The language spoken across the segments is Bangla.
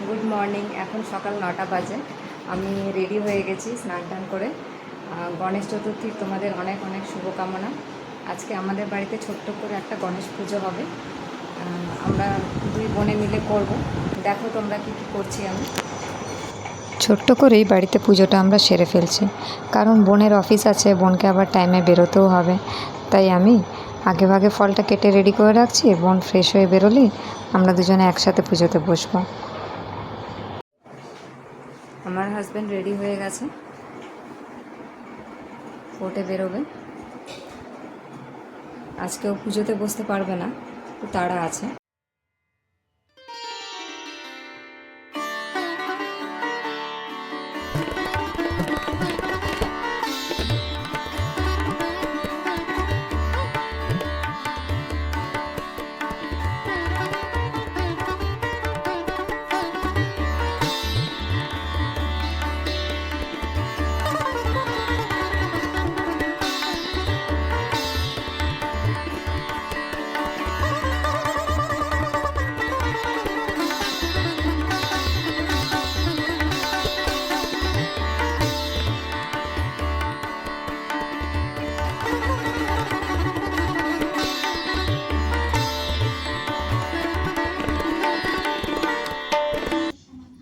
Good morning. এখন সকাল 9টা বাজে। আমি রেডি হয়ে গেছি স্নান টান করে। গণেশ চতুর্থীর তোমাদের অনেক অনেক শুভকামনা। আজকে আমাদের বাড়িতে ছোট্ট করে একটা গণেশ পুজো হবে। আমরা দুই বোনে মিলে করব। দেখো তোমরা কী কী করছি আমি। ছোট্ট করেই বাড়িতে পুজোটা আমরা সেরে ফেলছি, কারণ বোনের অফিস আছে, বোনকে আবার টাইমে বেরোতেও হবে। তাই আমি আগে ভাগে ফলটা কেটে রেডি করে রাখছি। বোন ফ্রেশ হয়ে বেরোলেই আমরা দুজনে একসাথে পুজোতে বসবো। আমার হাজব্যান্ড রেডি হয়ে গেছে, কোর্টে বেরোবে। আজকেও পুজোতে বসতে পারবে না, তো তাড়া আছে।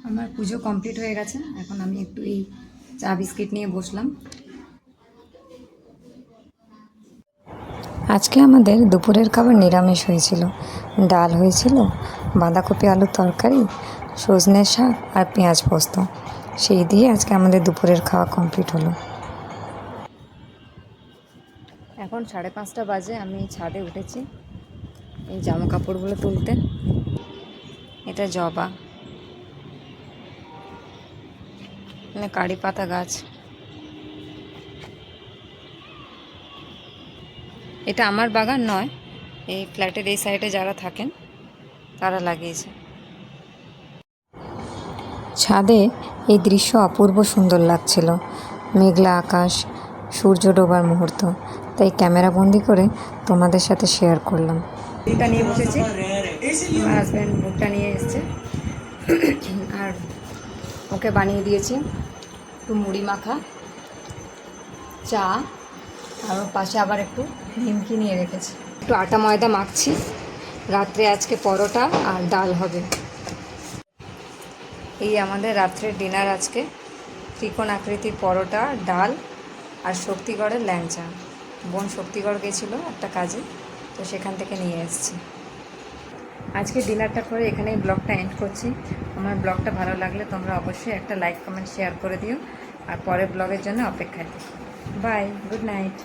আমার পুজো কমপ্লিট হয়ে গেছে। এখন আমি একটু এই চা বিস্কিট নিয়ে বসলাম। আজকে আমাদের দুপুরের খাবার নিরামিষ হয়েছিল। ডাল হয়েছিল, বাঁধাকপি আলুর তরকারি, সজনে শাক আর পেঁয়াজ পোস্ত। সেই দিয়ে আজকে আমাদের দুপুরের খাওয়া কমপ্লিট হলো। এখন 5:30 বাজে। আমি ছাদে উঠেছি এই জামা কাপড়গুলো তুলতে। এটা জবা, মানে কারি পাতা গাছ। এটা আমার বাগান নয়, এই ফ্ল্যাটের এই সাইডে যারা থাকেন তারা লাগিয়েছে। ছাদে এই দৃশ্য অপূর্ব সুন্দর লাগছিল। মেঘলা আকাশ, সূর্য ডোবার মুহূর্ত, তাই ক্যামেরা বন্দি করে তোমাদের সাথে শেয়ার করলাম। ভুট্টা নিয়ে বসেছি, আমার হাজব্যান্ড ভুট্টা নিয়ে এসছে আর ওকে বানিয়ে দিয়েছি একটু মুড়ি মাখা, চা, আর ওর পাশে আবার একটু নিমকি নিয়ে রেখেছি। একটু আটা ময়দা মাখছি, রাত্রে আজকে পরোটা আর ডাল হবে। এই আমাদের রাত্রের ডিনার আজকে। ত্রিকোণ আকৃতির পরোটা, ডাল আর শক্তিগড়ের ল্যাংচা। বোন শক্তিগড় গেছিলো একটা কাজে, তো সেখান থেকে নিয়ে এসেছি। আজকে ডিনারটা করে এখানেই ব্লগটা এন্ড করছি। আমার ব্লগটা ভালো লাগলে তোমরা অবশ্যই একটা লাইক কমেন্ট শেয়ার করে দিও, আর পরের ব্লগের জন্য অপেক্ষায় থাকো। Bye, good night.